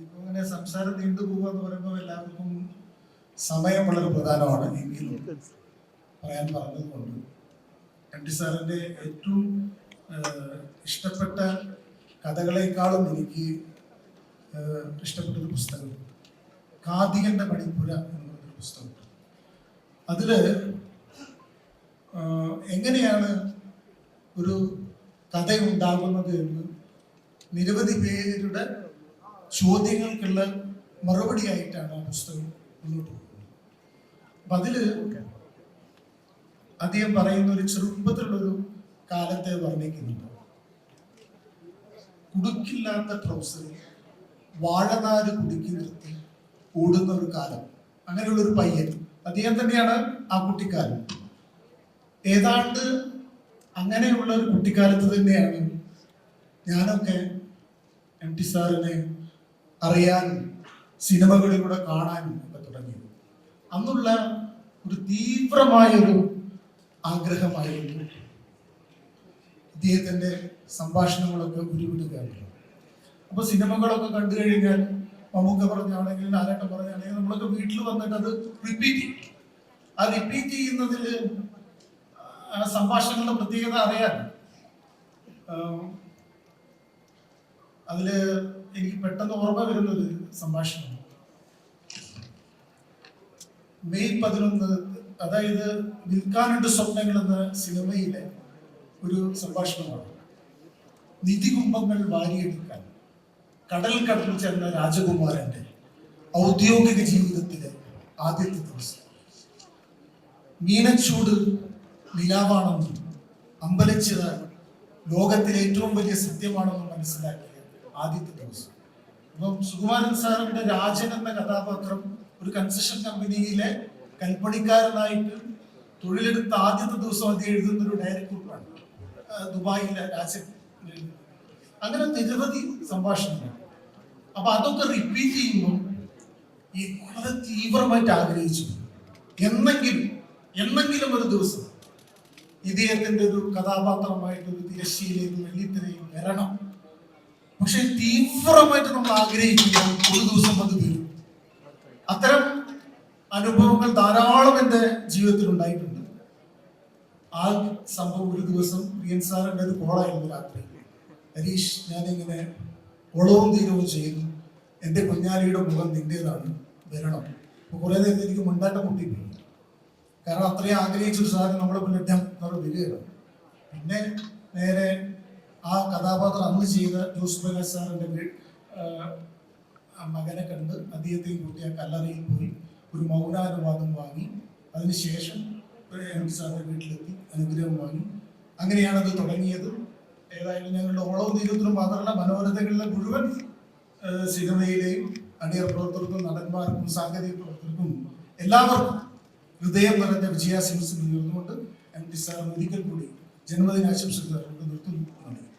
ഇപ്പൊ അങ്ങനെ സംസാരം നീണ്ടുപോകുക എന്ന് പറയുമ്പോൾ എല്ലാവർക്കും സമയം വളരെ പ്രധാനമാണ്. എങ്കിലും പറയാൻ പറഞ്ഞതുകൊണ്ട് എം.ടി. സാറിന്റെ ഏറ്റവും ഇഷ്ടപ്പെട്ട കഥകളെക്കാളും എനിക്ക് ഇഷ്ടപ്പെട്ട ഒരു പുസ്തകം കാതികന്റെ മണിപ്പുര എന്ന് പറഞ്ഞൊരു പുസ്തകം. അതില് എങ്ങനെയാണ് ഒരു കഥ ഉണ്ടാകുന്നത് എന്ന് നിരവധി പേരുടെ ചോദ്യങ്ങൾക്കുള്ള മറുപടിയായിട്ടാണ് ആ പുസ്തകം മുന്നോട്ട് പോകുന്നത്. അപ്പൊ അതില് അദ്ദേഹം പറയുന്ന ഒരു ചെറുപ്പത്തിലുള്ളൊരു കാലത്തെ വർണ്ണിക്കുന്നുണ്ട്. കുടുക്കില്ലാത്ത ട്രൗസറിൽ വാഴനാര് കുടുക്കി നിർത്തി ഓടുന്ന ഒരു കാലം. അങ്ങനെയുള്ള ഒരു പയ്യൻ, അദ്ദേഹം തന്നെയാണ് ആ കുട്ടിക്കാലം. ഏതാണ്ട് അങ്ങനെയുള്ള ഒരു കുട്ടിക്കാലത്ത് തന്നെയാണ് ഞാനൊക്കെ എം.ടി. സാറിനെ അറിയാനും സിനിമകളിലൂടെ കാണാനും ഒക്കെ തുടങ്ങിയത്. അന്നുള്ള ഒരു തീവ്രമായൊരു ആഗ്രഹമായിരുന്നു ഇദ്ദേഹത്തിന്റെ സംഭാഷണങ്ങളൊക്കെ ഉരുവിടുകയാണ്. അപ്പൊ സിനിമകളൊക്കെ കണ്ടു കഴിഞ്ഞാൽ മമ്മൂക്ക പറഞ്ഞാണെങ്കിൽ ലാലേട്ടൻ പറഞ്ഞാണെങ്കിൽ നമ്മളൊക്കെ വീട്ടിൽ വന്നിട്ട് അത് റിപ്പീറ്റ് ചെയ്യും. ആ റിപ്പീറ്റ് ചെയ്യുന്നതിൽ സംഭാഷണങ്ങളുടെ പ്രത്യേകത അറിയാൻ അതില് എനിക്ക് പെട്ടെന്ന് ഓർമ്മ വരുന്നൊരു സംഭാഷണം മെയ് 11, അതായത് വിൽക്കാനുണ്ട് സ്വപ്നങ്ങൾ എന്ന സിനിമയിലെ ഒരു സംഭാഷണമാണ്. നിധികുംഭങ്ങൾ വാരിയെടുക്കാൻ കടൽ കടന്നു ചെന്ന രാജകുമാരന്റെ ഔദ്യോഗിക ജീവിതത്തിലെ ആദ്യത്തെ ദിവസം. മീനച്ചൂട് നിലാവാണെന്നും അമ്പലച്ചിറ ലോകത്തിലെ ഏറ്റവും വലിയ സത്യമാണെന്നും മനസ്സിലാക്കിയ ആദ്യത്തെ ദിവസം. അപ്പം സുകുമാരൻ സാറിന്റെ രാജൻ എന്ന കഥാപാത്രം ഒരു കൺസ്ട്രക്ഷൻ കമ്പനിയിലെ കൽപ്പണിക്കാരനായിട്ട് തൊഴിലെടുത്ത ആദ്യത്തെ ദിവസം അദ്ദേഹം എഴുതുന്ന ഒരു ഡയറി കുറിപ്പാണ് ദുബായിലെ രാജൻ. അങ്ങനെ നിരവധി സംഭാഷണങ്ങൾ. അപ്പൊ അതൊക്കെ റിപ്പീറ്റ് ചെയ്യുമ്പോൾ ഈ വളരെ തീവ്രമായിട്ട് ആഗ്രഹിച്ചു എന്നെങ്കിലും ഒരു ദിവസം ഇദ്ദേഹത്തിന്റെ ഒരു കഥാപാത്രമായിട്ട് ഒരു തിരശ്ശീലയും വെള്ളിത്തിരയും വരണം. പക്ഷെ തീവ്രമായിട്ട് നമ്മൾ ആഗ്രഹിക്കുക ഒരു ദിവസം അത് വരും. അത്തരം അനുഭവങ്ങൾ ധാരാളം എൻ്റെ ജീവിതത്തിൽ ഉണ്ടായിട്ടുണ്ട്. ആ സംഭവം ഒരു ദിവസം പ്രിയൻ സാറിൻ്റെ ഒരു കോളായിരുന്നു രാത്രി. ഹരീഷ്, ഞാനിങ്ങനെ ഒളവും തീരവും ചെയ്യുന്നു, എൻ്റെ കുഞ്ഞാലിയുടെ മുഖം നിന്റേതാണ്, വരണം. അപ്പൊ കുറെ നേരത്തെ എനിക്ക് മുണ്ടാട്ടം മുട്ടിപ്പോയി. കാരണം അത്രയും ആഗ്രഹിച്ചൊരു സാധനം നമ്മളെ മുന്നിട്ട് വരികയാണ്. പിന്നെ നേരെ ആ കഥാപാത്രം അന്ന് ചെയ്ത ജോസ് പ്രകാശ് സാറിൻ്റെ മകനെ കണ്ട് അദ്ദേഹത്തെയും കൂട്ടി ആ കല്ലറയിൽ പോയി ഒരു മൗനാനുവാദം വാങ്ങി. അതിനുശേഷം എം.ടി. സാറിന്റെ വീട്ടിലെത്തി അനുഗ്രഹം വാങ്ങി. അങ്ങനെയാണ് അത് തുടങ്ങിയത്. ഏതായാലും ഞങ്ങളുടെ ഓളവും തീരത്തിലും മാത്രമല്ല മനോരഥകളിലെ മുഴുവൻ സിനിമയിലെയും അണിയർ പ്രവർത്തകർക്കും നടന്മാർക്കും സാങ്കേതിക പ്രവർത്തകർക്കും എല്ലാവർക്കും ഹൃദയം നിറഞ്ഞ വിജയാശംസകൾ നേർന്നുകൊണ്ട് എം.ടി. സാർ ഒരിക്കൽ കൂടി ജന്മദിനാശംസകൾ നിർത്തുന്നു.